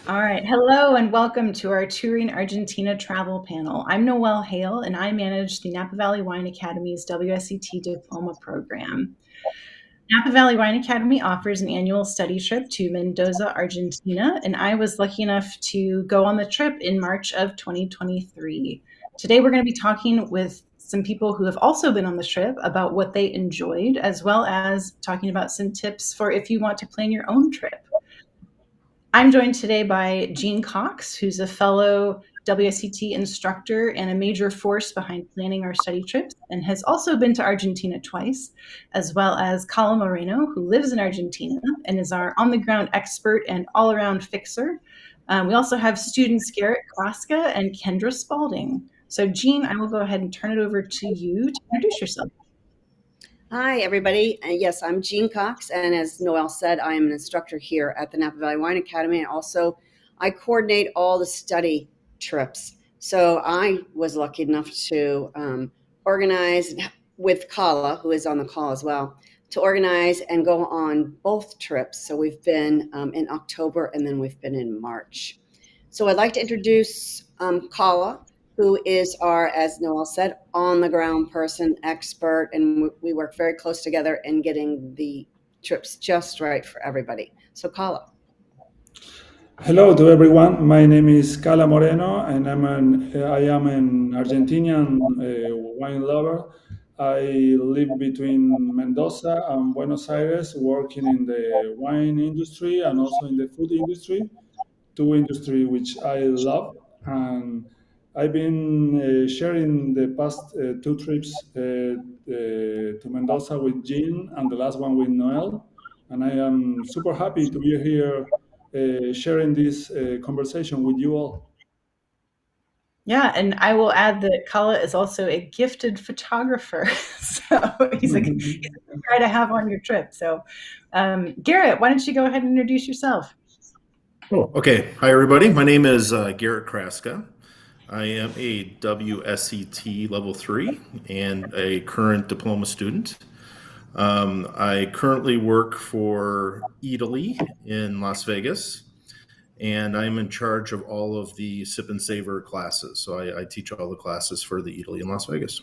All right. Hello and welcome to our Touring Argentina travel panel. I'm Noelle Hale and I manage the Napa Valley Wine Academy's WSET diploma program. Napa Valley Wine Academy offers an annual study trip to Mendoza, Argentina, and I was lucky enough to go on the trip in March of 2023. Today we're going to be talking with some people who have also been on the trip about what they enjoyed, as well as talking about some tips for if you want to plan your own trip. I'm joined today by Jean Cox, who's a fellow WSET instructor and a major force behind planning our study trips and has also been to Argentina twice, as well as Carla Moreno, who lives in Argentina and is our on-the-ground expert and all-around fixer. We also have students Garrett Kraska and Kendra Spalding. So Jean, I will go ahead and turn it over to you to introduce yourself. Hi, everybody. Yes, I'm Jean Cox, and as Noelle said, I am an instructor here at the Napa Valley Wine Academy, and also I coordinate all the study trips. So I was lucky enough to organize with Kala, who is on the call as well, to organize and go on both trips. So we've been in October, and then we've been in March. So I'd like to introduce Kala, who is our, as Noel said, on the ground person, expert, and we work very close together in getting the trips just right for everybody. So Kala. Hello to everyone. My name is Carla Moreno, and I am an Argentinian wine lover. I live between Mendoza and Buenos Aires, working in the wine industry and also in the food industry, two industry which I love. And I've been sharing the past two trips to Mendoza with Jean and the last one with Noel. And I am super happy to be here sharing this conversation with you all. Yeah, and I will add that Kala is also a gifted photographer. So he's a good guy to have on your trip. So, Garrett, why don't you go ahead and introduce yourself? Oh, okay. Hi, everybody. My name is Garrett Kraska. I am a WSET level 3 and a current diploma student. I currently work for Italy in Las Vegas, and I'm in charge of all of the Sip and Savor classes. So I teach all the classes for the Italy in Las Vegas.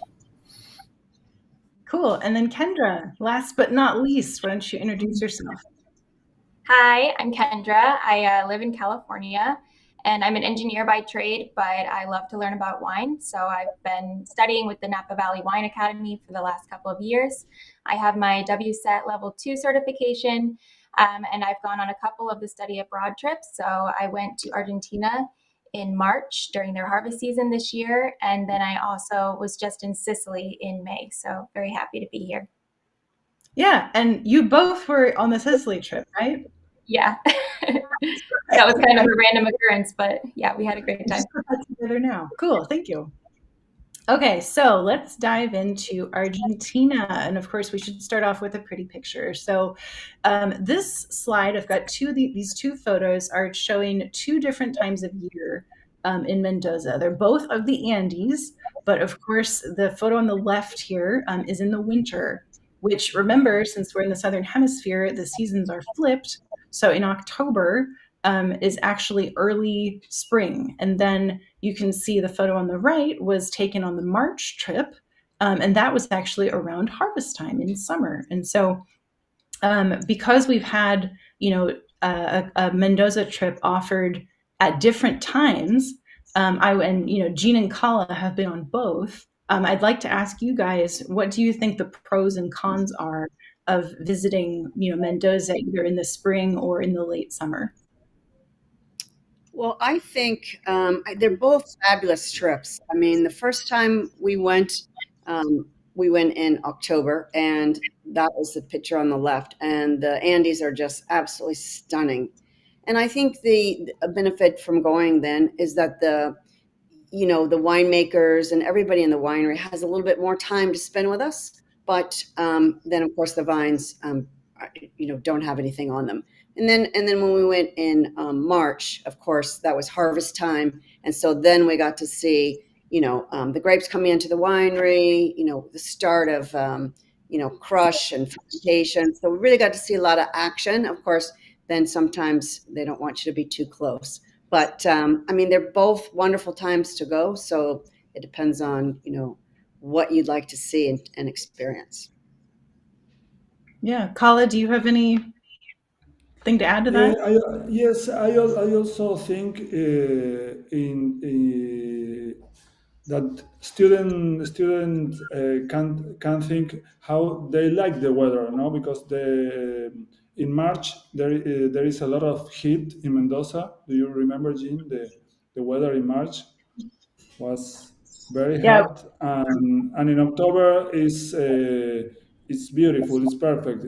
Cool. And then Kendra, last but not least, why don't you introduce yourself? Hi, I'm Kendra. I live in California and I'm an engineer by trade, but I love to learn about wine. So I've been studying with the Napa Valley Wine Academy for the last couple of years. I have my WSET level 2 certification, and I've gone on a couple of the study abroad trips. So I went to Argentina in March during their harvest season this year. And then I also was just in Sicily in May. So very happy to be here. Yeah, and you both were on the Sicily trip, right? Yeah. That was kind of a random occurrence, but yeah, we had a great time. Put that together now. Cool, thank you. Okay, so let's dive into Argentina. And of course, we should start off with a pretty picture. So this slide, I've got these two photos are showing two different times of year in Mendoza. They're both of the Andes, but of course, the photo on the left here is in the winter, which remember, since we're in the Southern Hemisphere, the seasons are flipped. So in October is actually early spring. And then you can see the photo on the right was taken on the March trip. And that was actually around harvest time in summer. And so because we've had, a Mendoza trip offered at different times, Jean and Kala have been on both. I'd like to ask you guys, what do you think the pros and cons are of visiting, Mendoza either in the spring or in the late summer? Well, I think they're both fabulous trips. I mean, the first time we went in October, and that was the picture on the left. And the Andes are just absolutely stunning. And I think the benefit from going then is that the winemakers and everybody in the winery has a little bit more time to spend with us. But then, of course, the vines, don't have anything on them. And then when we went in March, of course, that was harvest time, and so then we got to see, the grapes coming into the winery, the start of, crush and fermentation. So we really got to see a lot of action. Of course, then sometimes they don't want you to be too close. But I mean, they're both wonderful times to go. So it depends on, what you'd like to see and experience. Yeah. Kala, do you have anything to add to Yeah, that? yes, I also think in that student can think how they like the weather, no? Because in March there is a lot of heat in Mendoza. Do you remember, Jean, the weather in March was very Yeah. hot, and in October is it's beautiful, it's perfect,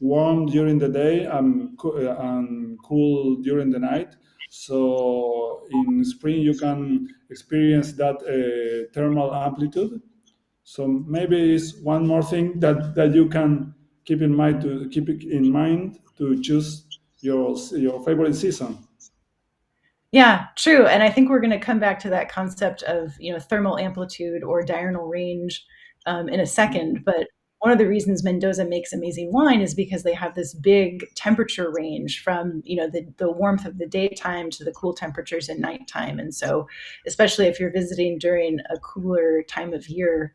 warm during the day and cool during the night. So in spring you can experience that thermal amplitude. So maybe it's one more thing that you can keep it in mind to choose your favorite season. Yeah, true. And I think we're going to come back to that concept of, thermal amplitude or diurnal range in a second. But one of the reasons Mendoza makes amazing wine is because they have this big temperature range from, the warmth of the daytime to the cool temperatures at nighttime. And so, especially if you're visiting during a cooler time of year,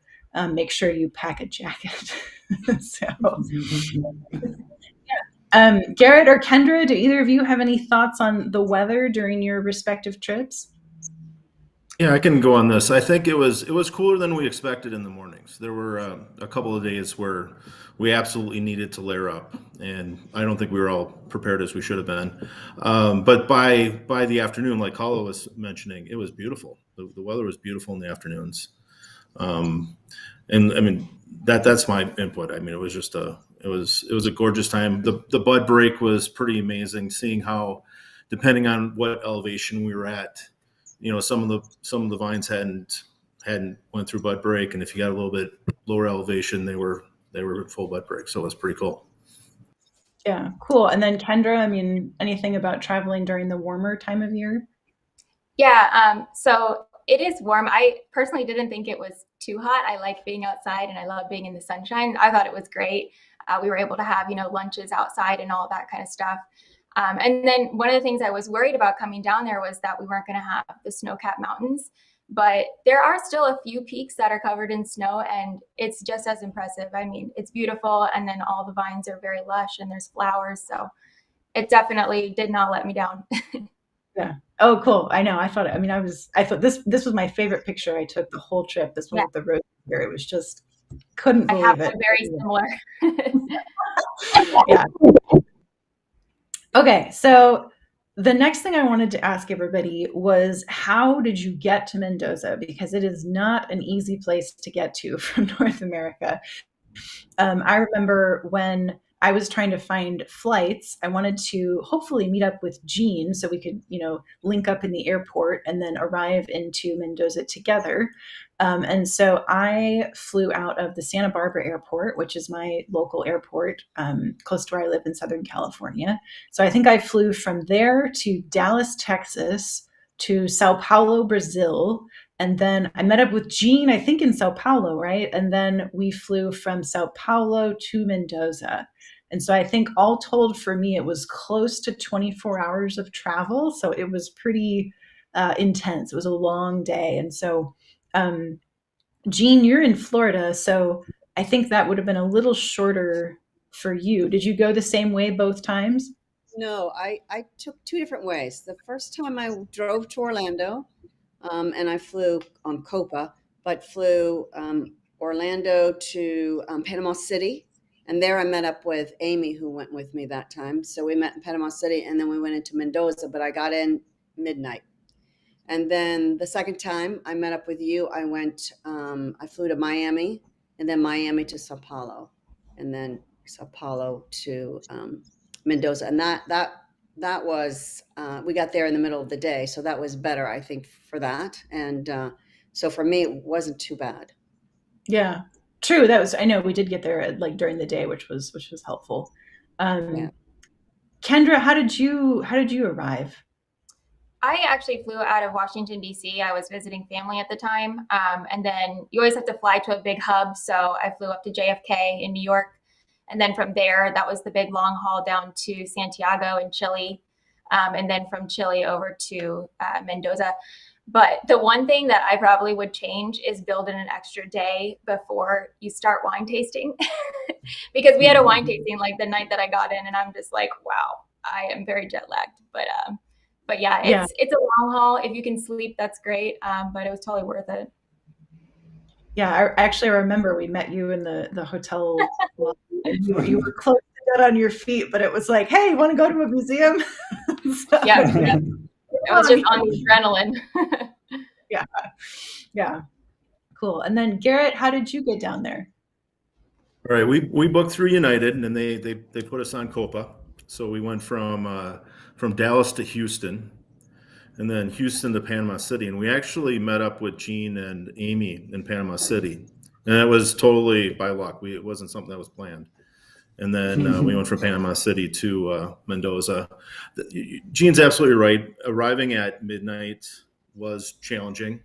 make sure you pack a jacket. So, Garrett or Kendra, do either of you have any thoughts on the weather during your respective trips? Yeah, I can go on this. I think it was cooler than we expected in the mornings. There were a couple of days where we absolutely needed to layer up, and I don't think we were all prepared as we should have been. But by the afternoon, like Kala was mentioning, it was beautiful. The weather was beautiful in the afternoons. Um, and I mean that's my input. I mean it was a gorgeous time. The bud break was pretty amazing. Seeing how, depending on what elevation we were at, some of the vines hadn't went through bud break, and if you got a little bit lower elevation, they were at full bud break. So it was pretty cool. Yeah, cool. And then Kendra, I mean, anything about traveling during the warmer time of year? Yeah, so it is warm. I personally didn't think it was too hot. I like being outside and I love being in the sunshine. I thought it was great. We were able to have, lunches outside and all that kind of stuff. And then one of the things I was worried about coming down there was that we weren't going to have the snow-capped mountains, but there are still a few peaks that are covered in snow, and it's just as impressive. I mean, it's beautiful, and then all the vines are very lush and there's flowers, so it definitely did not let me down. Yeah. Oh, cool. I know. I thought this was my favorite picture I took the whole trip. This one Yeah, with the rose here. It was just couldn't I have believe it. one very similar. Yeah. Okay, so the next thing I wanted to ask everybody was how did you get to Mendoza? Because it is not an easy place to get to from North America. I remember when I was trying to find flights, I wanted to hopefully meet up with Jean so we could, link up in the airport and then arrive into Mendoza together. And so I flew out of the Santa Barbara airport, which is my local airport, close to where I live in Southern California. So I think I flew from there to Dallas, Texas, to Sao Paulo, Brazil, and then I met up with Jean, I think in Sao Paulo, right? And then we flew from Sao Paulo to Mendoza. And so I think all told for me, it was close to 24 hours of travel. So it was pretty intense. It was a long day. And so, um, Jean, you're in Florida. So I think that would have been a little shorter for you. Did you go the same way both times? No, I took two different ways. The first time I drove to Orlando, and I flew on Copa, but flew Orlando to Panama City. And there I met up with Amy, who went with me that time. So we met in Panama City and then we went into Mendoza, but I got in midnight. And then the second time I met up with you, I flew to Miami and then Miami to Sao Paulo and then Sao Paulo to Mendoza. And that was, we got there in the middle of the day. So that was better, I think, for that. And so for me, it wasn't too bad. Yeah, true. I know we did get there like during the day, which was helpful. Yeah. Um, Kendra, how did you arrive? I actually flew out of Washington, D.C. I was visiting family at the time. And then you always have to fly to a big hub. So I flew up to JFK in New York. And then from there, that was the big long haul down to Santiago in Chile. and then from Chile over to Mendoza. But the one thing that I probably would change is build in an extra day before you start wine tasting. Because we had a wine tasting like the night that I got in, and I'm just like, wow, I am very jet lagged. But yeah, Yeah. it's a long haul. If you can sleep, that's great. But it was totally worth it. Yeah, I actually remember we met you in the hotel lobby, and you were close to dead on your feet, but it was like, "Hey, you wanna go to a museum?" So Yeah, it was just on the adrenaline. Yeah. Yeah. Cool. And then Garrett, how did you get down there? All right, we booked through United, and they put us on Copa. So we went from Dallas to Houston, and then Houston to Panama City, and we actually met up with Gene and Amy in Panama City, and it was totally by luck. It wasn't something that was planned. And then we went from Panama City to Mendoza. Gene's absolutely right. Arriving at midnight was challenging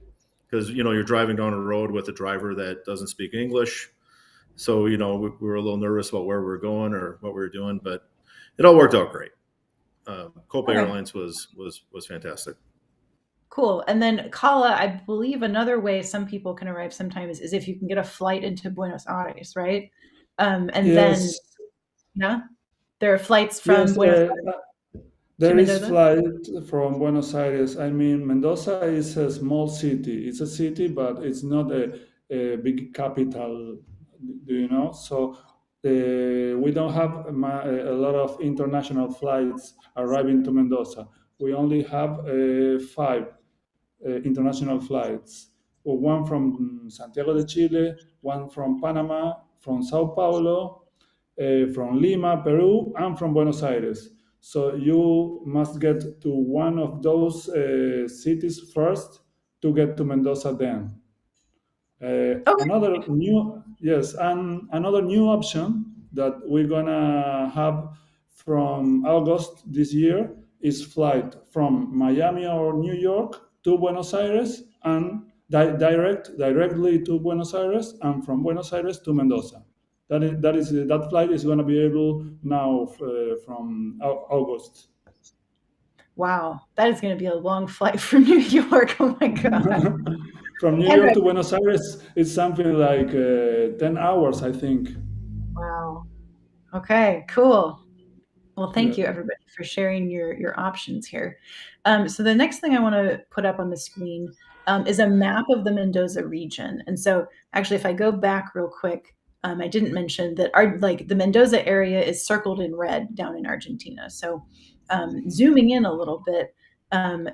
because you're driving down a road with a driver that doesn't speak English. So we were a little nervous about where we were going or what we were doing, but it all worked out great. Copa Okay. Airlines was fantastic. Cool. And then Kala, I believe another way some people can arrive sometimes is if you can get a flight into Buenos Aires, right? And then, Yes, yeah, there are flights from yes. Buenos Aires to There is Mendoza. flight from Buenos Aires. I mean, Mendoza is a small city. It's a city, but it's not a big capital. Do you know? So we don't have a lot of international flights arriving to Mendoza. We only have five international flights. Well, one from Santiago de Chile, one from Panama, from Sao Paulo, from Lima, Peru, and from Buenos Aires. So you must get to one of those cities first to get to Mendoza then. Okay. Another new option that we're gonna have from August this year is flight from Miami or New York to Buenos Aires and directly to Buenos Aires and from Buenos Aires to Mendoza. That flight is going to be able now from August. Wow. That is going to be a long flight from New York. Oh my God. From New York Kendra. to Buenos Aires, it's something like 10 hours, I think. Wow. Okay, cool. Well, thank Yeah. you everybody for sharing your options here. So the next thing I want to put up on the screen is a map of the Mendoza region. And so actually, if I go back real quick, I didn't mention that the Mendoza area is circled in red down in Argentina. So zooming in a little bit,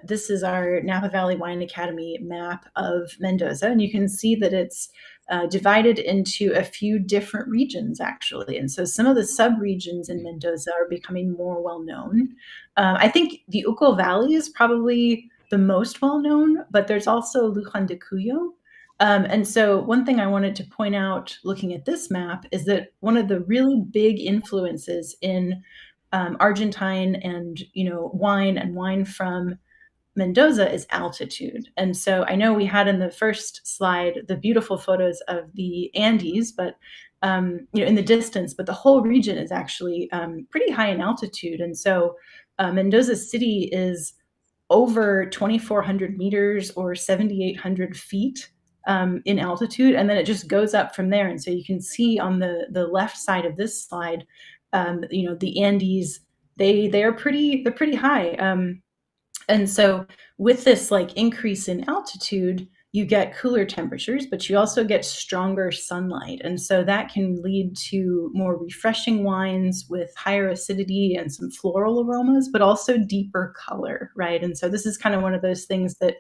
this is our Napa Valley Wine Academy map of Mendoza, and you can see that it's divided into a few different regions, actually. And so some of the sub-regions in Mendoza are becoming more well-known. I think the Uco Valley is probably the most well-known, but there's also Luján de Cuyo. And so one thing I wanted to point out looking at this map is that one of the really big influences in Argentine and wine from Mendoza is altitude. And so I know we had in the first slide the beautiful photos of the Andes, but in the distance, but the whole region is actually pretty high in altitude. And so Mendoza City is over 2,400 meters or 7,800 feet in altitude, and then it just goes up from there. And so you can see on the left side of this slide, the Andes, they're pretty high. And so with this increase in altitude, you get cooler temperatures, but you also get stronger sunlight. And so that can lead to more refreshing wines with higher acidity and some floral aromas, but also deeper color, right? And so this is kind of one of those things that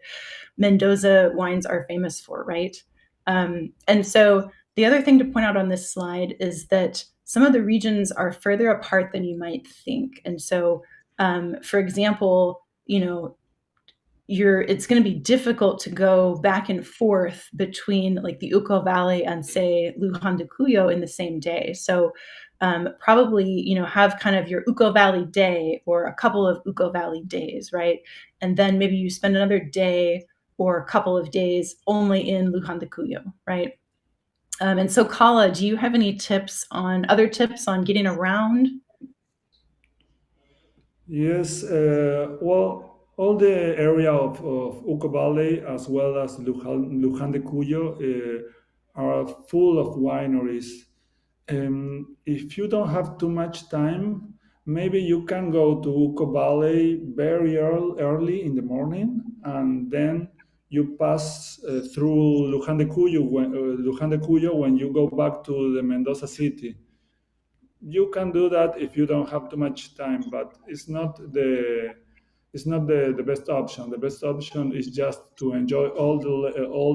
Mendoza wines are famous for, right? And so the other thing to point out on this slide is that some of the regions are further apart than you might think. And so, for example, it's going to be difficult to go back and forth between the Uco Valley and say Luján de Cuyo in the same day. So probably, have kind of your Uco Valley day or a couple of Uco Valley days, right? And then maybe you spend another day or a couple of days only in Luján de Cuyo, right? And so Kala, do you have any other tips on getting around? Yes, well, all the area of Uco Valley as well as Luján de Cuyo are full of wineries. If you don't have too much time, maybe you can go to Uco Valley very early in the morning, and then you pass through Luján de Cuyo when you go back to the Mendoza city. You can do that if you don't have too much time, but it's not the best option. The best option is just to enjoy all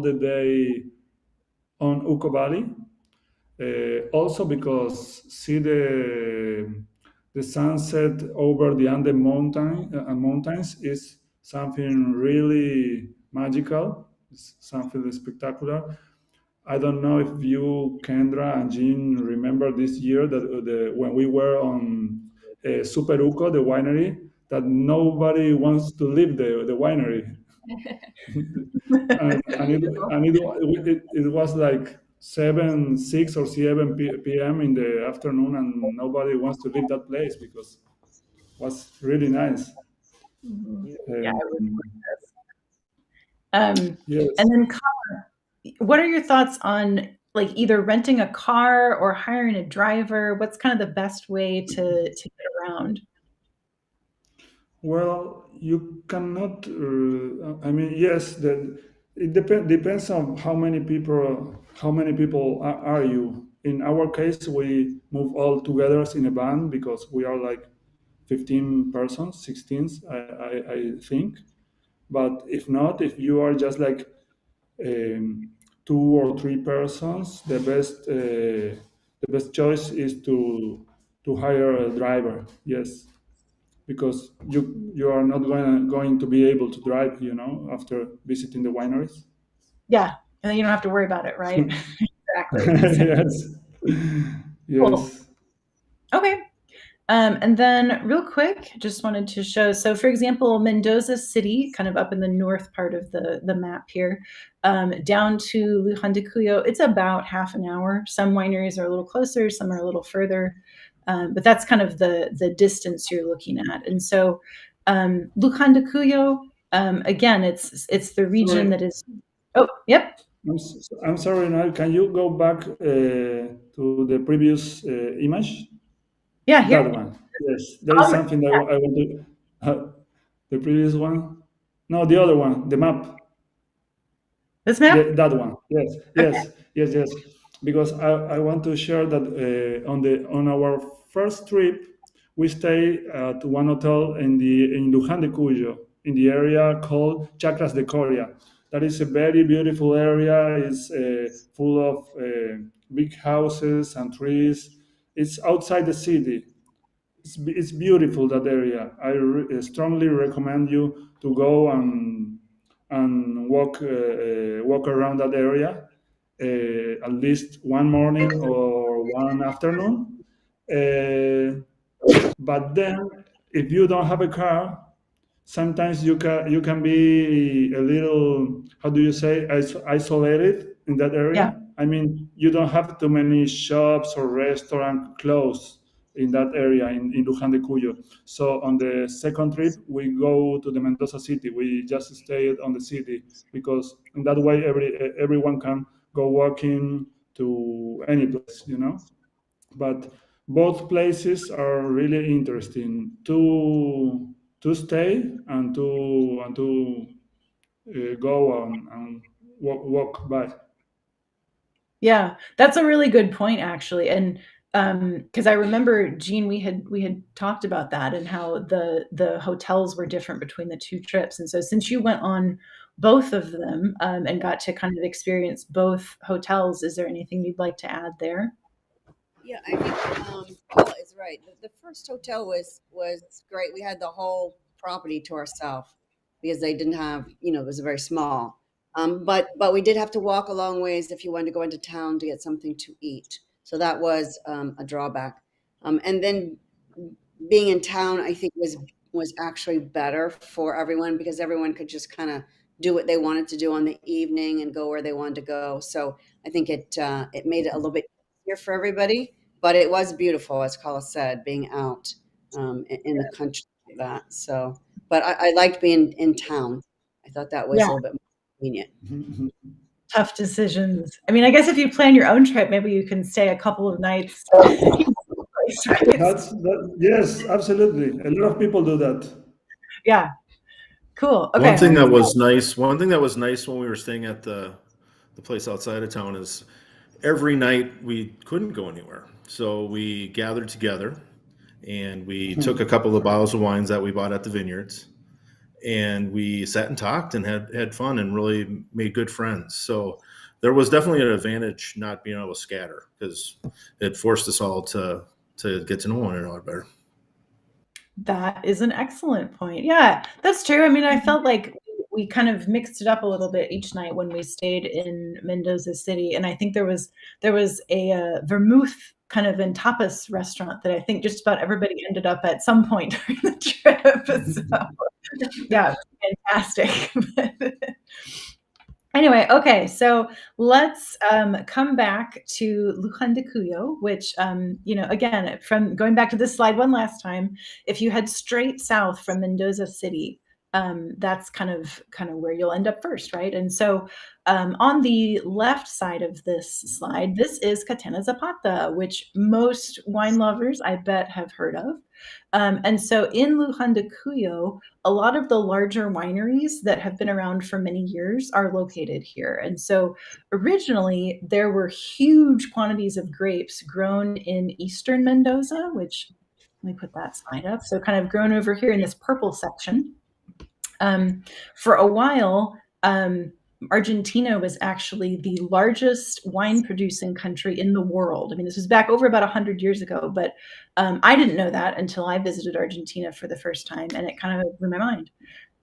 the day on Uco Valley. Also because see the sunset over the Andes mountains is something really magical. It's something spectacular. I don't know if you, Kendra and Jean, remember this year that when we were on Super Uco, the winery, that nobody wants to leave the winery. And it was like 6 or 7 p.m. in the afternoon, and nobody wants to leave that place because it was really nice. Mhm. Yeah, Um, I would like this. And yes. then what are your thoughts on like either renting a car or hiring a driver? What's kind of the best way to get around? Well, you cannot. I mean, yes, it depends on how many people are you. In our case, we move all together in a van because we are like 15 persons, 16, I think. But if not, if you are just like um, 2 or 3 persons, the best choice is to hire a driver. Yes, because you are not going to be able to drive, after visiting the wineries. Yeah, and then you don't have to worry about it, right? Exactly. So Yes, cool. yes. Okay. And then real quick, just wanted to show, so for example, Mendoza City, kind of up in the north part of the map here, down to Luján de Cuyo, it's about half an hour. Some wineries are a little closer, some are a little further, but that's kind of the distance you're looking at. And so Luján de Cuyo, again, it's the region Sorry, that is, oh, yep, I'm sorry. Now, can you go back to the previous image? yeah, That here, one. Yes, there is something that I want to. The previous one. No, the other one. The map. this map? That one. Yes, Okay, yes, yes, yes. Because I want to share that on our first trip, we stay at one hotel in Luján de Cuyo, in the area called Chacras de Coria. That is a very beautiful area. It's full of big houses and trees. It's outside the city. It's beautiful, that area. I strongly recommend you to go and walk around that area at least one morning or one afternoon. Uh, but then, if you don't have a car, sometimes you can be a little, how do you say, isolated in that yeah, area. I mean, you don't have too many shops or restaurant close in that area in Luján de Cuyo. So on the second trip we go to the Mendoza city. We just stayed on the city because in that way everyone can go walking to any place. But both places are really interesting to stay and to go and walk by. yeah, that's a really good point actually, and, because I remember, Jean, we had talked about that and how the hotels were different between the 2 trips, and so since you went on both of them, and got to kind of experience both hotels, is there anything you'd like to add there? Yeah, I think Paula is right. The first hotel was great. We had the whole property to ourselves because they didn't have, it was very small. But we did have to walk a long ways if you wanted to go into town to get something to eat. So that was a drawback. And then being in town, I think was actually better for everyone because everyone could just kind of do what they wanted to do on the evening and go where they wanted to go. So I think it made it a little bit easier for everybody. But it was beautiful, as Carla said, being out in the country. that. So, but I liked being in town. I thought that was Yeah. a little bit more convenient. Mhm. Tough decisions. I mean, I guess if you plan your own trip, maybe you can stay a couple of nights. Right? Yes, absolutely. A lot of people do that. Yeah. Cool. One Okay. thing that was nice, one thing that was nice when we were staying at the place outside of town is every night we couldn't go anywhere. So we gathered together and we took a couple of bottles of wines that we bought at the vineyards and we sat and talked and had fun and really made good friends. So there was definitely an advantage not being able to scatter because it forced us all to get to know one another better. That is an excellent point. Yeah, that's true. I mean, I felt like we kind of mixed it up a little bit each night when we stayed in Mendoza City, and I think there was a vermouth kind of and tapas restaurant that I think just about everybody ended up at some point during the trip. So, yeah, fantastic. Anyway, okay, so let's come back to Luján de Cuyo, which, again, from going back to this slide one last time, if you head straight south from Mendoza City, that's kind of where you'll end up first, right? And so on the left side of this slide, this is Catena Zapata, which most wine lovers, I bet, have heard of. And so in Luján de Cuyo, a lot of the larger wineries that have been around for many years are located here. And so originally there were huge quantities of grapes grown in eastern Mendoza, which let me put that slide up. So kind of grown over here in this purple section. For a while, Argentina was actually the largest wine producing country in the world. I mean, this was back over about 100 years ago, but I didn't know that until I visited Argentina for the first time, and it kind of blew my mind.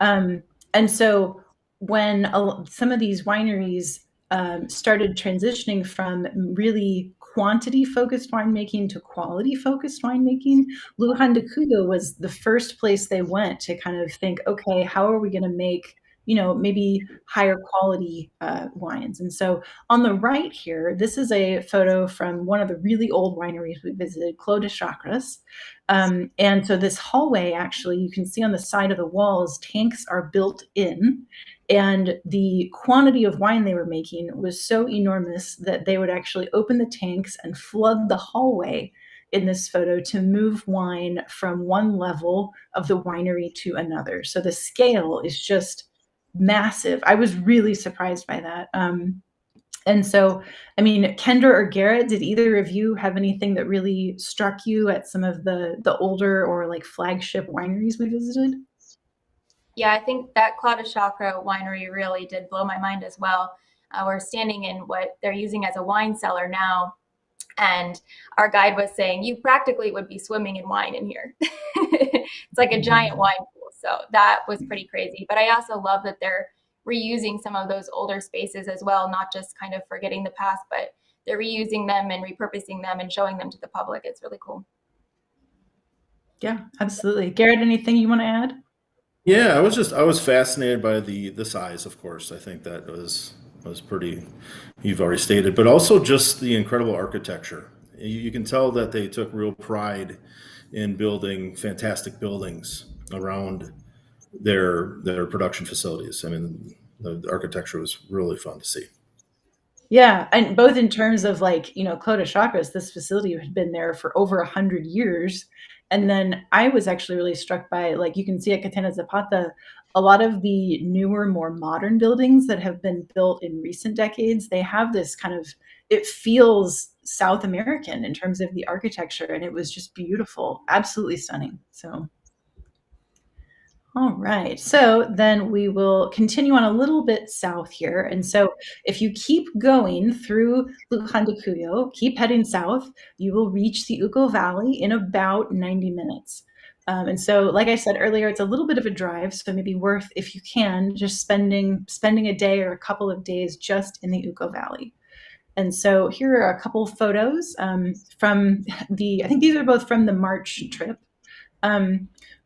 And so when some of these wineries started transitioning from really quantity focused winemaking to quality focused winemaking, Luján de Cuyo was the first place they went to kind of think, okay, how are we going to make maybe higher quality wines? And so on the right here, this is a photo from one of the really old wineries we visited, Clos de Chacras. And so this hallway, actually, you can see on the side of the walls, tanks are built in. And the quantity of wine they were making was so enormous that they would actually open the tanks and flood the hallway in this photo to move wine from one level of the winery to another. So the scale is just massive. I was really surprised by that. And so, I mean, Kendra or Garrett, did either of you have anything that really struck you at some of the older or like flagship wineries we visited? Yeah, I think that Cloud Chakra winery really did blow my mind as well. We're standing in what they're using as a wine cellar now. And our guide was saying, you practically would be swimming in wine in here. It's like a giant wine pool. So that was pretty crazy. But I also love that they're reusing some of those older spaces as well, not just kind of forgetting the past, but they're reusing them and repurposing them and showing them to the public. It's really cool. Yeah, absolutely. Garrett, anything you want to add? Yeah, I was fascinated by the size, of course. I think that was pretty you've already stated, but also just the incredible architecture. You can tell that they took real pride in building fantastic buildings around their production facilities. I mean, the architecture was really fun to see. Yeah, and both in terms of like, Clos de Chacras, this facility had been there for over 100 years. And then I was actually really struck by, like, you can see at Catena Zapata, a lot of the newer, more modern buildings that have been built in recent decades, they have this kind of, it feels South American in terms of the architecture, and it was just beautiful, absolutely stunning. So all right, so then we will continue on a little bit south here. And so if you keep going through Luján de Cuyo, keep heading south, you will reach the Uco Valley in about 90 minutes. And so, like I said earlier, it's a little bit of a drive, so maybe worth, if you can, just spending a day or a couple of days just in the Uco Valley. And so here are a couple photos from I think these are both from the March trip.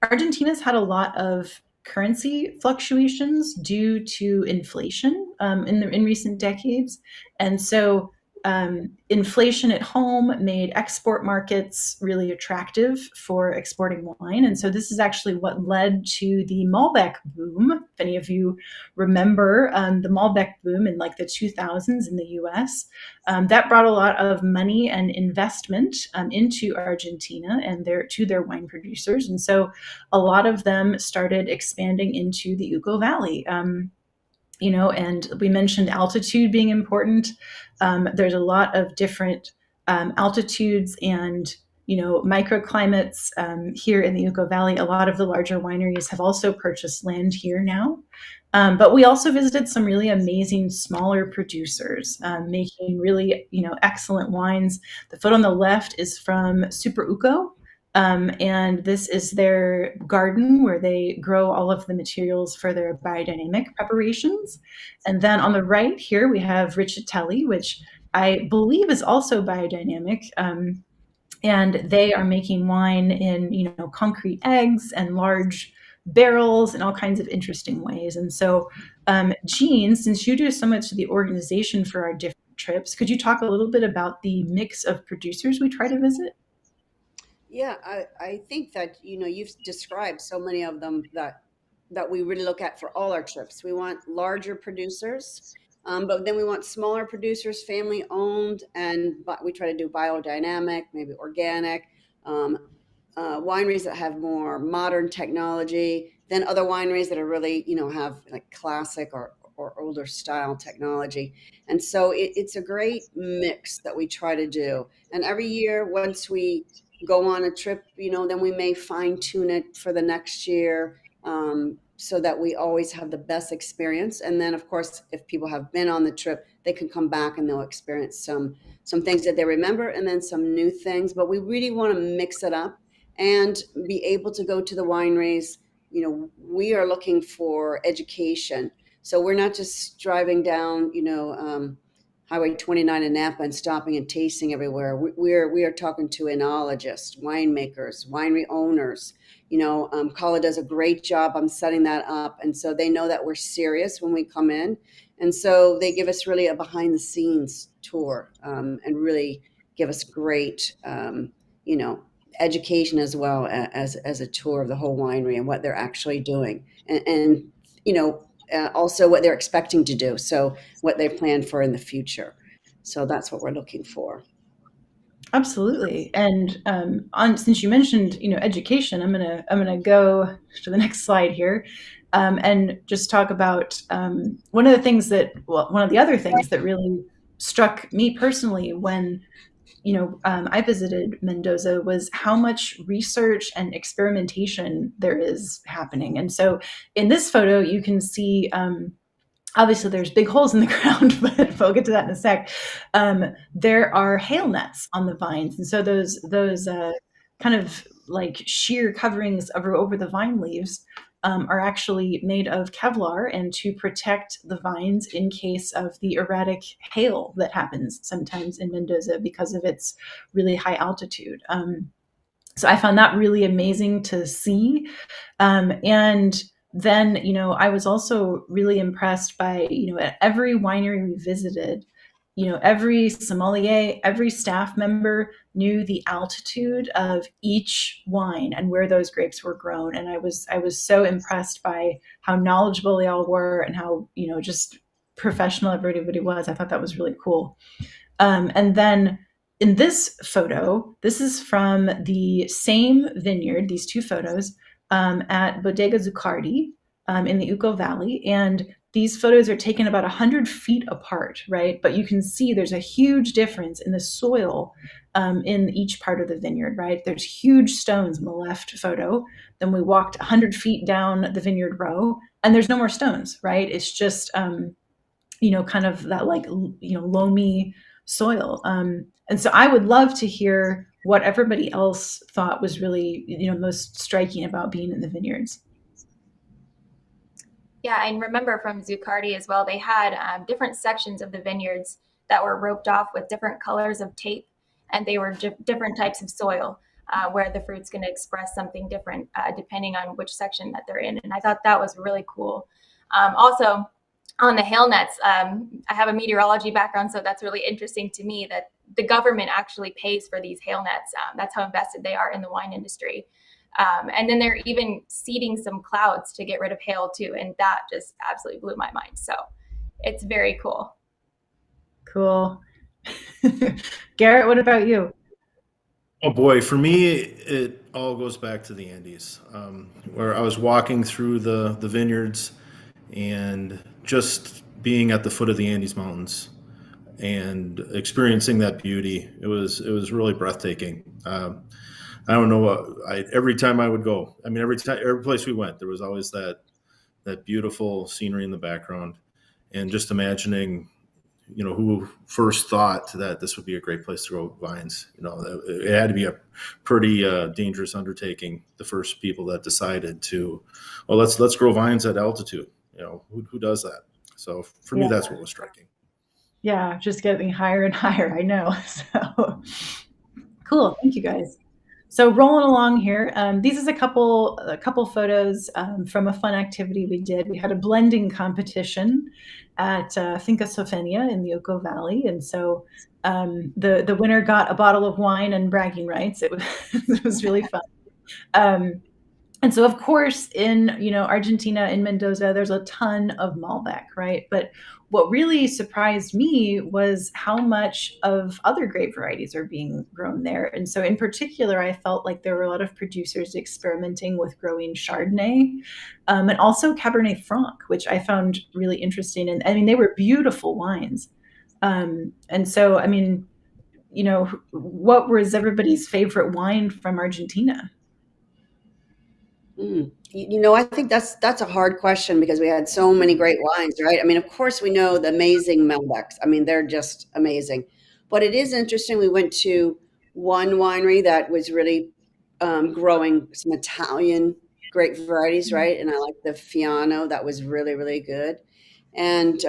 Argentina's had a lot of currency fluctuations due to inflation in recent decades, and so inflation at home made export markets really attractive for exporting wine. And so this is actually what led to the Malbec boom. If any of you remember the Malbec boom in like the 2000s in the US, that brought a lot of money and investment into Argentina and to their wine producers. And so a lot of them started expanding into the Uco Valley. And we mentioned altitude being important. There's a lot of different altitudes and microclimates here in the Uco Valley. A lot of the larger wineries have also purchased land here now. But we also visited some really amazing smaller producers making really excellent wines. The photo on the left is from Super Uco. And this is their garden where they grow all of the materials for their biodynamic preparations. And then on the right here, we have Richatelli, which I believe is also biodynamic. And they are making wine in, concrete eggs and large barrels and all kinds of interesting ways. And so, Jean, since you do so much of the organization for our different trips, could you talk a little bit about the mix of producers we try to visit? Yeah, I think that you've described so many of them that we really look at for all our trips. We want larger producers, but then we want smaller producers, family owned, but we try to do biodynamic, maybe organic, um, wineries that have more modern technology, then other wineries that are really have like classic or older style technology. And so it's a great mix that we try to do. And every year, once we go on a trip, then we may fine tune it for the next year, so that we always have the best experience. And then, of course, if people have been on the trip, they can come back and they'll experience some things that they remember, and then some new things. But we really want to mix it up and be able to go to the wineries. We are looking for education, so we're not just driving down, Highway 29 in Napa and stopping and tasting everywhere. We are talking to enologists, winemakers, winery owners. Kala does a great job on setting that up, and so they know that we're serious when we come in, and so they give us really a behind the scenes tour, and really give us great, education as well as a tour of the whole winery and what they're actually doing, and also what they're expecting to do. So what they plan for in the future. So that's what we're looking for. Absolutely. And since you mentioned, education, I'm gonna go to the next slide here, and just talk about one of the other things that really struck me personally when I visited Mendoza was how much research and experimentation there is happening. And so in this photo, you can see. Obviously, there's big holes in the ground, but we'll get to that in a sec. There are hail nets on the vines, and so those kind of like sheer coverings over the vine leaves are actually made of Kevlar, and to protect the vines in case of the erratic hail that happens sometimes in Mendoza because of its really high altitude. So I found that really amazing to see. And then, I was also really impressed by, at every winery we visited, every sommelier, every staff member knew the altitude of each wine and where those grapes were grown. And I was so impressed by how knowledgeable they all were and how, just professional everybody was. I thought that was really cool. And then in this photo, this is from the same vineyard, these two photos, at Bodega Zuccardi in the Uco Valley. And these photos are taken about 100 feet apart, right? But you can see there's a huge difference in the soil in each part of the vineyard, right? There's huge stones in the left photo. Then we walked 100 feet down the vineyard row, and there's no more stones, right? It's just, kind of that like, loamy soil. And so I would love to hear what everybody else thought was really, most striking about being in the vineyards. Yeah, and remember from Zuccardi as well, they had different sections of the vineyards that were roped off with different colors of tape, and they were different types of soil where the fruit's going to express something different depending on which section that they're in. And I thought that was really cool. Also, on the hail nets, I have a meteorology background, so that's really interesting to me that the government actually pays for these hail nets. That's how invested they are in the wine industry. And then they're even seeding some clouds to get rid of hail too. And that just absolutely blew my mind. So it's very cool. Cool. Garrett, what about you? Oh boy, for me, it all goes back to the Andes, where I was walking through the vineyards and just being at the foot of the Andes Mountains and experiencing that beauty. It was really breathtaking. I don't know what every time I would go. I mean, every place we went, there was always that beautiful scenery in the background, and just imagining, who first thought that this would be a great place to grow vines. It had to be a pretty dangerous undertaking. The first people that decided to, well, let's grow vines at altitude. Who does that? So for me, Yeah. that's what was striking. Yeah, just getting higher and higher. I know. So cool. Thank you guys. So rolling along here, these is a couple photos from a fun activity we did. We had a blending competition at Finca Sofenia in the Uco Valley, and so the winner got a bottle of wine and bragging rights. It was really fun. And so, of course, in Argentina, in Mendoza, there's a ton of Malbec, right? But what really surprised me was how much of other grape varieties are being grown there. And so, in particular, I felt like there were a lot of producers experimenting with growing Chardonnay, and also Cabernet Franc, which I found really interesting. And I mean, they were beautiful wines. And so, I mean, what was everybody's favorite wine from Argentina? I think that's a hard question because we had so many great wines, right? I mean, of course, we know the amazing Malbecs. I mean, they're just amazing. But it is interesting. We went to one winery that was really growing some Italian grape varieties, right? And I like the Fiano. That was really, really good. And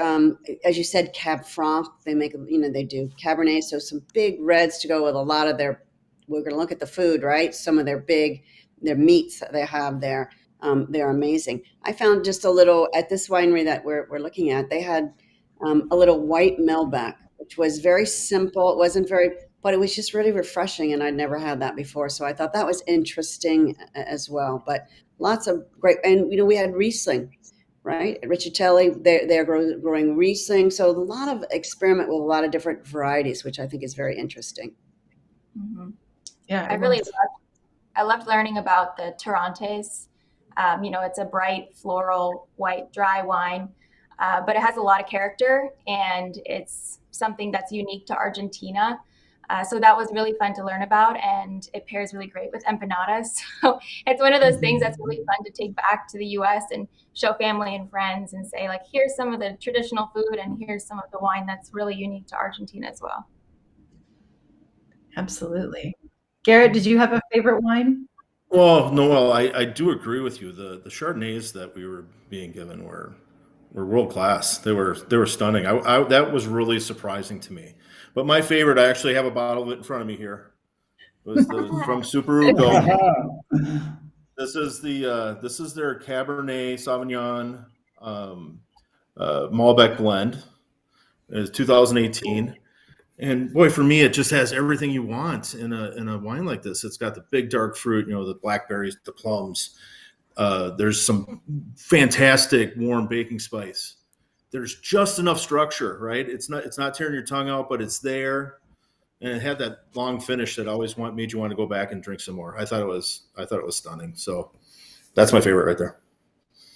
as you said, Cab Franc, they do Cabernet, so some big reds to go with a lot of their. We're going to look at the food, right? Some of their meats that they have there. They're amazing. I found just a little at this winery that we're looking at. They had a little white Melbeck, which was very simple. It wasn't very, but it was just really refreshing, and I'd never had that before. So I thought that was interesting as well. But lots of great, and we had Riesling, right? At Richitelli, they're growing Riesling. So a lot of experiment with a lot of different varieties, which I think is very interesting. Mm-hmm. Yeah, I loved learning about the Torrontes. It's a bright floral white dry wine, but it has a lot of character, and it's something that's unique to Argentina. So that was really fun to learn about, and it pairs really great with empanadas. So it's one of those things that's really fun to take back to the U.S. and show family and friends and say, like, here's some of the traditional food, and here's some of the wine that's really unique to Argentina as well. absolutely. Garrett, did you have a favorite wine? Well, Noel, I do agree with you. The Chardonnays that we were being given were world class. They were stunning. That was really surprising to me. But my favorite, I actually have a bottle of it in front of me here. Was from Superuco. This is their Cabernet Sauvignon Malbec blend. It's 2018. And boy, for me, it just has everything you want in a wine like this. It's got the big dark fruit, the blackberries, the plums. There's some fantastic warm baking spice. There's just enough structure, right? It's not tearing your tongue out, but it's there, and it had that long finish that always made you want to go back and drink some more. I thought it was stunning. So that's my favorite right there.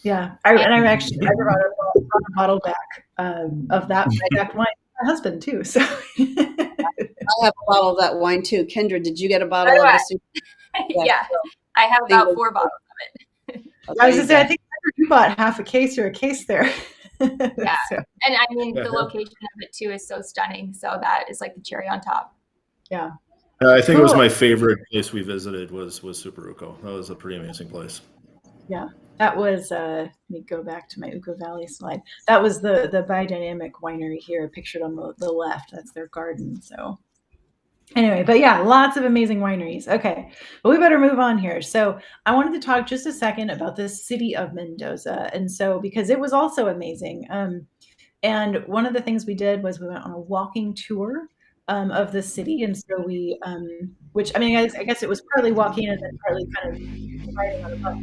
Yeah, I brought a bottle back of that exact wine. My husband too. So I have a bottle of that wine too. Kendra, did you get a bottle of the soup? Yeah, I have about 4 bottles of it. I was going to say, I think you bought half a case or a case there. Yeah, So, and I mean, the location of it too is so stunning. So that is like the cherry on top. yeah. I think it was Cool. my favorite place we visited was Superuco. That was a pretty amazing place. Yeah, that was, let me go back to my Uco Valley slide. That was the biodynamic winery here pictured on the left. That's their garden. So Anyway, but yeah, lots of amazing wineries. Okay, but we better move on here. So I wanted to talk just a second about the city of Mendoza, and so because it was also amazing. And one of the things we did was we went on a walking tour of the city, and so which I mean, I guess it was partly walking and then partly kind of riding on a bus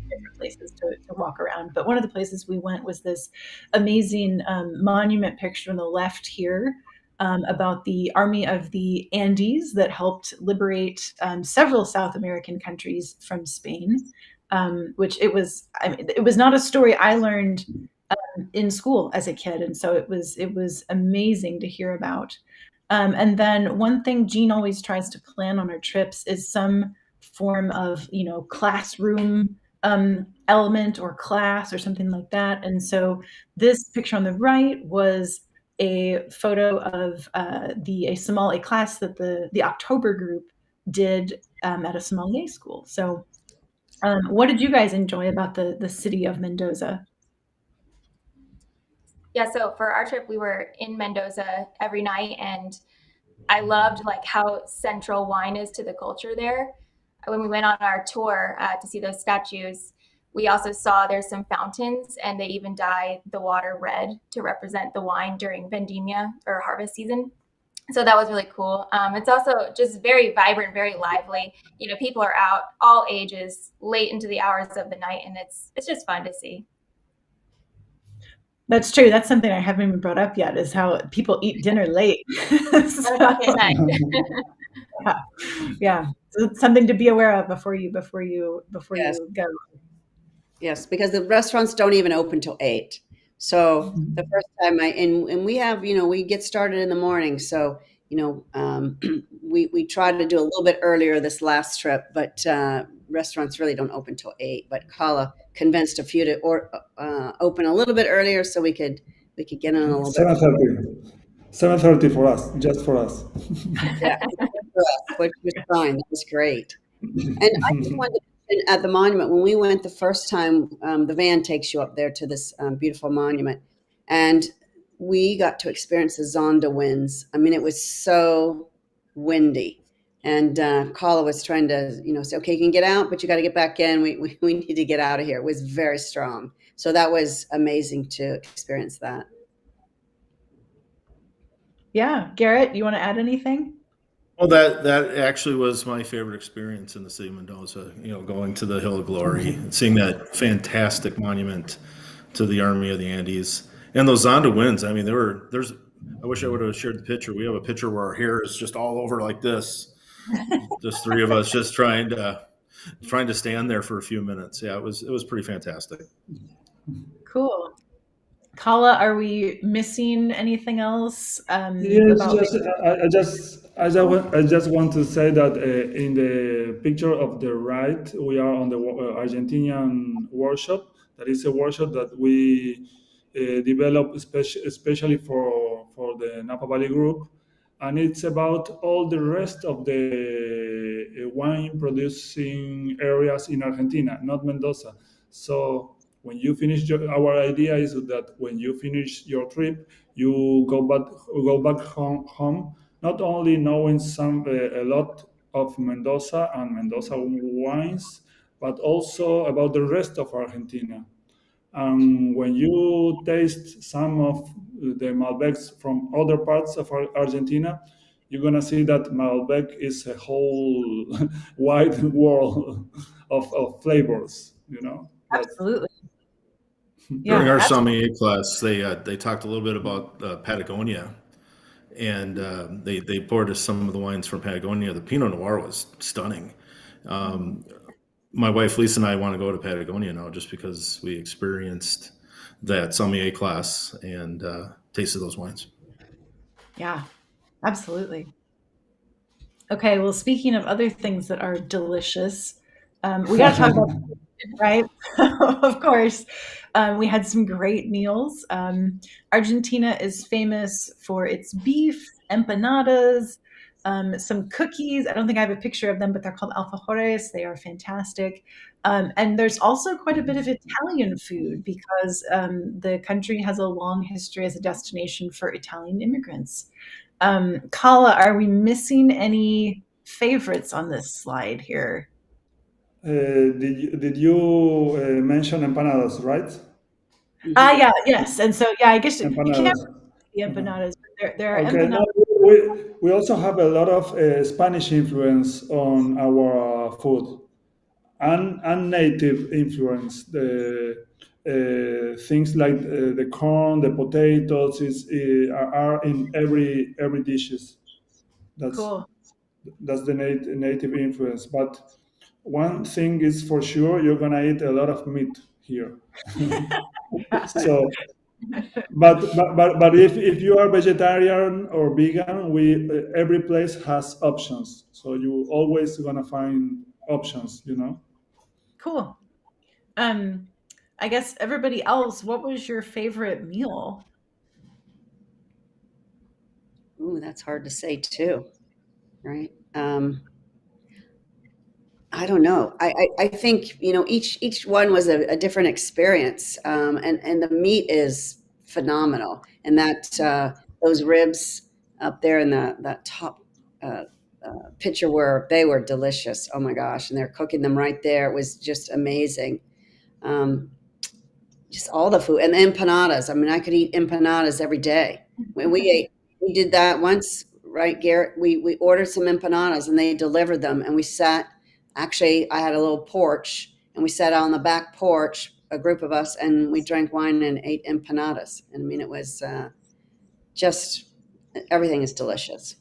different places to walk around. But one of the places we went was this amazing monument picture on the left here about the Army of the Andes that helped liberate several South American countries from Spain. Which I mean, it was not a story I learned in school as a kid, and so it was amazing to hear about. And then one thing Jean always tries to plan on her trips is some form of classroom element or class or something like that. And so this picture on the right was a photo of a sommelier class that the October group did at a sommelier school. So what did you guys enjoy about the city of Mendoza? Yeah, so for our trip, we were in Mendoza every night, and I loved like how central wine is to the culture there. When we went on our tour to see those statues, we also saw there's some fountains, and they even dye the water red to represent the wine during vendimia or harvest season. So that was really cool. It's also just very vibrant, very lively. You know, people are out all ages, late into the hours of the night, and it's just fun to see. That's true. That's something I haven't even brought up yet is how people eat dinner late. That was okay So, night. yeah, yeah. So it's something to be aware of before Yes. you go. Yes, because the restaurants don't even open till 8. So the Mhm. first time and we have, we get started in the morning. So, we try to do a little bit earlier this last trip, but restaurants really don't open till 8. But Kala convinced a few to open a little bit earlier so we could get in a little bit. 7:30. 7:30 for us, just for us. Yeah, for us, which was fine. That was great. And I just wanted to mention at the monument, when we went the first time, the van takes you up there to this beautiful monument. And we got to experience the Zonda winds. I mean, it was so windy. And Carla was trying to, say, okay, you can get out, but you got to get back in. We need to get out of here. It was very strong. So that was amazing to experience that. Yeah, Garrett, you want to add anything? Well, that actually was my favorite experience in the city of Mendoza. Going to the Hill of Glory, and seeing that fantastic monument to the Army of the Andes, and those Zonda winds. I mean, there's. I wish I would have shared the picture. We have a picture where our hair is just all over like this. Just three of us, just trying to stand there for a few minutes. Yeah, it was pretty fantastic. Cool. Kala, are we missing anything else Yes, about? just I just want to say that in the picture of the right, we are on the Argentinian workshop. That is a workshop that we developed especially for the Napa Valley Group, and it's about all the rest of the wine producing areas in Argentina, not Mendoza. So when you finish our idea is that when you finish your trip you go back home not only knowing a lot of Mendoza and Mendoza wines, but also about the rest of Argentina. And when you taste some of the Malbecs from other parts of Argentina, you're gonna see that Malbec is a whole wide world of flavors. That's Absolutely. During Yeah, our absolutely. sommelier class, they talked a little bit about Patagonia, and they poured us some of the wines from Patagonia. The Pinot Noir was stunning. Um, my wife Lisa and I want to go to Patagonia now just because we experienced that sommelier class and tasted those wines. Yeah, absolutely. Okay, well, speaking of other things that are delicious, we got to talk about right? Of course. We had some great meals. Argentina is famous for its beef, empanadas, some cookies. I don't think I have a picture of them, but they're called alfajores. They are fantastic. And there's also quite a bit of Italian food because the country has a long history as a destination for Italian immigrants. Kala, are we missing any favorites on this slide here? Did you mention empanadas, right? Mhm. Yeah, yes. And so, yeah, I guess you can't Empanadas. the empanadas, but there are Okay, empanadas. now we also have a lot of Spanish influence on our food and native influence. The things like the corn, the potatoes are in every dishes. That's Cool. that's the native influence. But one thing is for sure, you're gonna eat a lot of meat here. So but if you are vegetarian or vegan, we every place has options. So you always gonna find options, you know. Cool. Um, I guess everybody else, what was your favorite meal? Ooh, that's hard to say too, right? I don't know. I think each one was a different experience, and the meat is phenomenal, and that those ribs up there in that top uh, picture were they were delicious. Oh my gosh, and they're cooking them right there. It was just amazing. Um, just all the food and the empanadas. I mean, I could eat empanadas every day. When we did that once, right, Garrett? We ordered some empanadas and they delivered them, and we sat. Actually, I had a little porch, and we sat out on the back porch, a group of us, and we drank wine and ate empanadas. And I mean, it was just everything is delicious.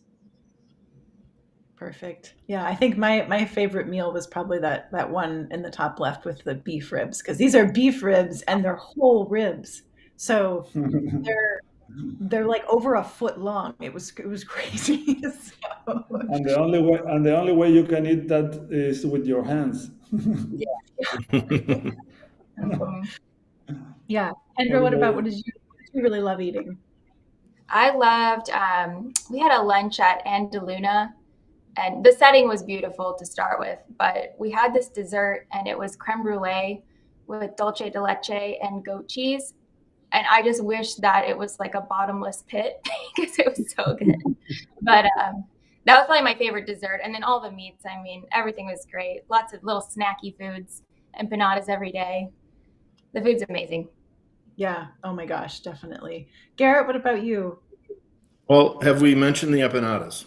Perfect. Yeah, I think my favorite meal was probably that one in the top left with the beef ribs, because these are beef ribs and they're whole ribs. So they're they're like over a foot long. It was crazy. So, And the only way you can eat that is with your hands. Yeah. Mhm. yeah. Kendra, what Everybody. did you really love eating? I loved, we had a lunch at Andaluna, and the setting was beautiful to start with, but we had this dessert and it was creme brulee with dulce de leche and goat cheese. And I just wish that it was like a bottomless pit because it was so good. But that was probably my favorite dessert. And then all the meats, I mean, everything was great. Lots of little snacky foods, empanadas every day. The food's amazing. Yeah. Oh my gosh, definitely. Garrett, what about you? Well, have we mentioned the empanadas?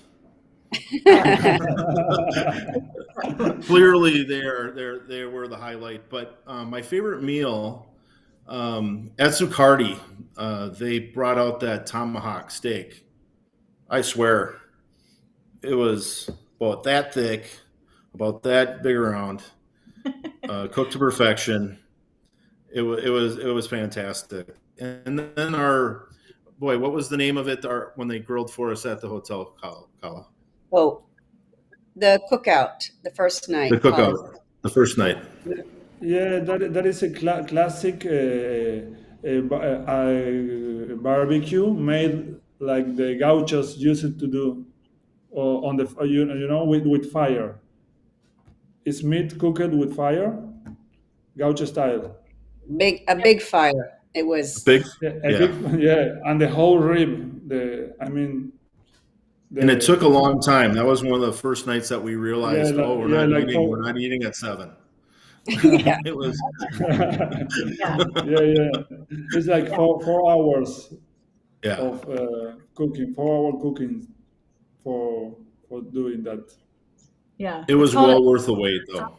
Uh, Clearly, they were the highlight. But my favorite meal at Zuccardi, they brought out that tomahawk steak. I swear, it was about that thick, about that big around, cooked to perfection. It was fantastic. And then our boy, what was the name of it? When they grilled for us at the hotel, Kala? Oh, the cookout the first The night, Colin. cookout, the first night. Yeah, that is a classic barbecue made like the gauchos used to do on the with fire. It's meat cooked with fire, gaucho style. Big fire. It was. Big, Yeah, a yeah. big yeah, and the whole rib. The I mean And it took a the long time. That was one of the first nights that we realized, oh, yeah like we're for not eating at 7. Yeah. It was, yeah. yeah. It's like Yeah. 4 hours yeah, of cooking, 4 hour cooking for doing that. Yeah. it It's was called well worth the wait, though.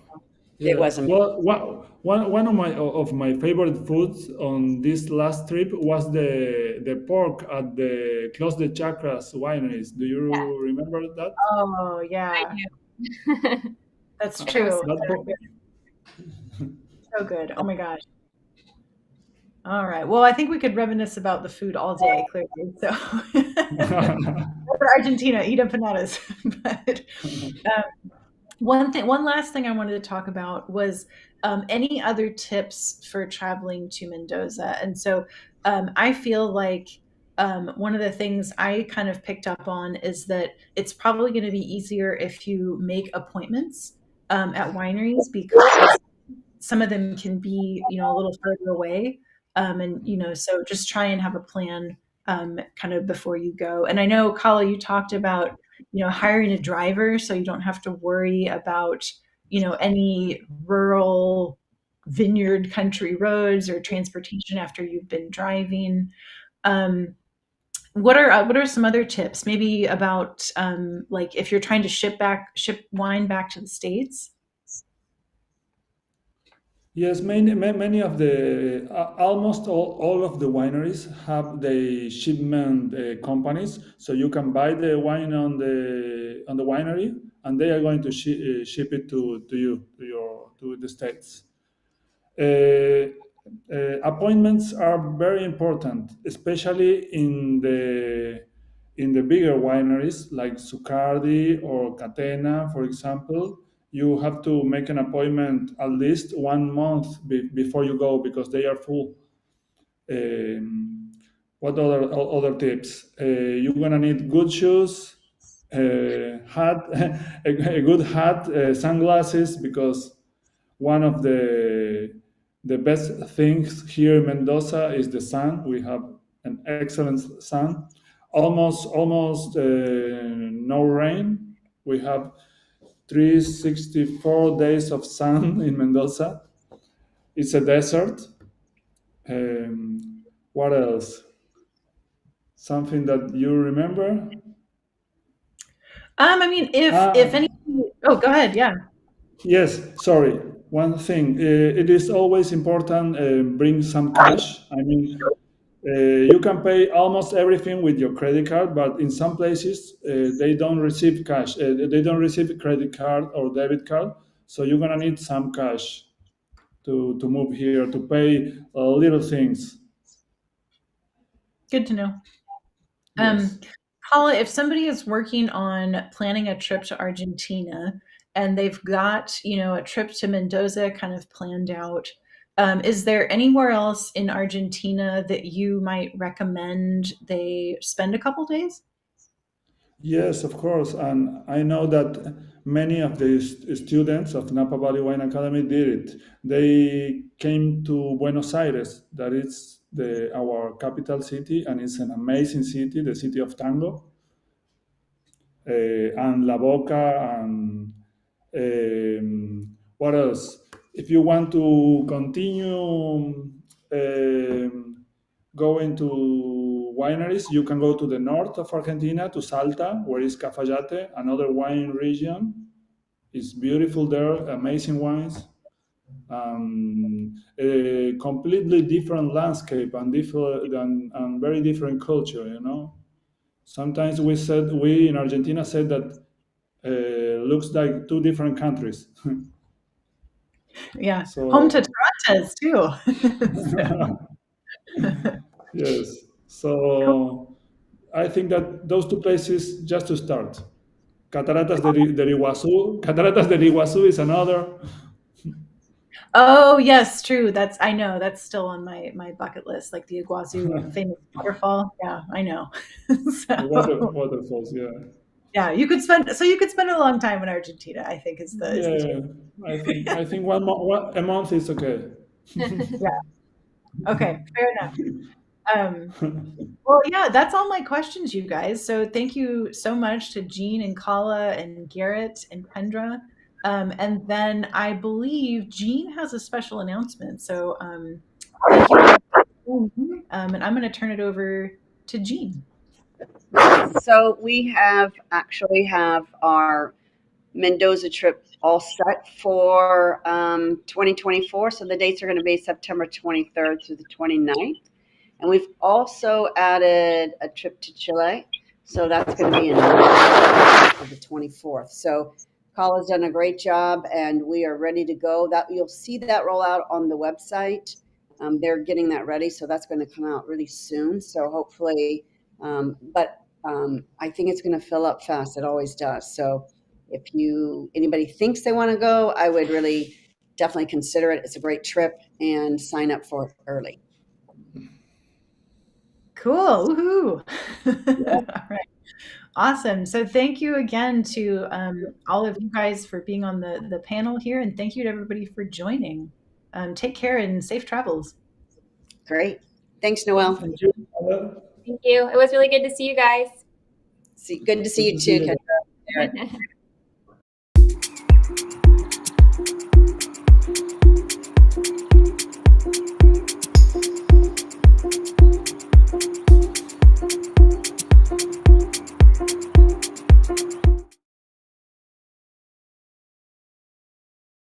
It Yeah. was amazing. Well, one of my favorite foods on this last trip was the pork at the Clos de Chacras wineries. Do Yeah, you remember that? Oh, I yeah. do. That's It was true. That pork. So good. Oh my gosh. All right. Well, I think we could reminisce about the food all day, clearly. So, for Argentina, eat empanadas. But one last thing I wanted to talk about was any other tips for traveling to Mendoza. And so I feel like one of the things I kind of picked up on is that it's probably going to be easier if you make appointments at wineries, because some of them can be, a little further away. And, so just try and have a plan kind of before you go. And I know, Kala, you talked about, hiring a driver so you don't have to worry about, any rural vineyard country roads or transportation after you've been driving. Um, what are some other tips? Maybe about like if you're trying to ship wine back to the States? Yes, many of the almost all of the wineries have the shipment companies, so you can buy the wine on the winery, and they are going to ship it to you to the States. Uh, Appointments are very important, especially in the bigger wineries like Zucardi or Catena, for example. You have to make an appointment at least 1 month before you go because they are full. Um, what other tips? You're gonna need good shoes, hat, a good hat, sunglasses, because one of the best things here in Mendoza is the sun. We have an excellent sun. Almost no rain. We have 364 days of sun in Mendoza. It's a desert. What else? Something that you remember? I mean, if Ah, any. Oh, go ahead. Yeah. yes, sorry. One thing, it is always important bring some cash. I mean, you can pay almost everything with your credit card, but in some places they don't receive cash. They don't receive a credit card or debit card, so you're gonna need some cash to move here to pay little things. Good to know. Um, Yes. Paula, if somebody is working on planning a trip to Argentina and they've got, a trip to Mendoza kind of planned out, is there anywhere else in Argentina that you might recommend they spend a couple days? Yes, of course. And I know that many of the students of Napa Valley Wine Academy did it. They came to Buenos Aires, that is our capital city, and it's an amazing city, the city of tango, and La Boca, and what else? If you want to continue going to wineries, you can go to the north of Argentina, to Salta, where is Cafayate, another wine region. It's beautiful there, amazing wines, a completely different landscape and different and very different culture. Sometimes we in Argentina said that looks like two different countries. Yeah, home to So Tarantas too. yes, Cool. so I think that those two places just to start. Cataratas del Iguazu is another. Oh, yes, true. I know that's still on my bucket list, like the Iguazu famous waterfall. Yeah, I know. The So waterfalls. Yeah, yeah, you could spend a long time in Argentina, I think is the yeah. I think a month is okay. yeah. Okay, fair enough. Um, well, yeah, that's all my questions, you guys. So thank you so much to Jean and Kala and Garrett and Kendra. And then I believe Jean has a special announcement. So thank you all. And I'm going to turn it over to Jean. So we have our Mendoza trip all set for 2024. So the dates are going to be September 23rd through the 29th. And we've also added a trip to Chile. So that's going to be in the 24th. So Kala's done a great job and we are ready to go. That you'll see that roll out on the website. They're getting that ready. So that's going to come out really soon. So hopefully, I think it's going to fill up fast. It always does. So if anybody thinks they want to go, I would really definitely consider it. It's a great trip and sign up for it early. Cool. Woohoo. All right. Awesome. So thank you again to all of you guys for being on the panel here. And thank you to everybody for joining. Take care and safe travels. Great. Thanks, Noel. Thank you. Thank you. It was really good to see you guys. Good to see you Good to see too, you. Kendra.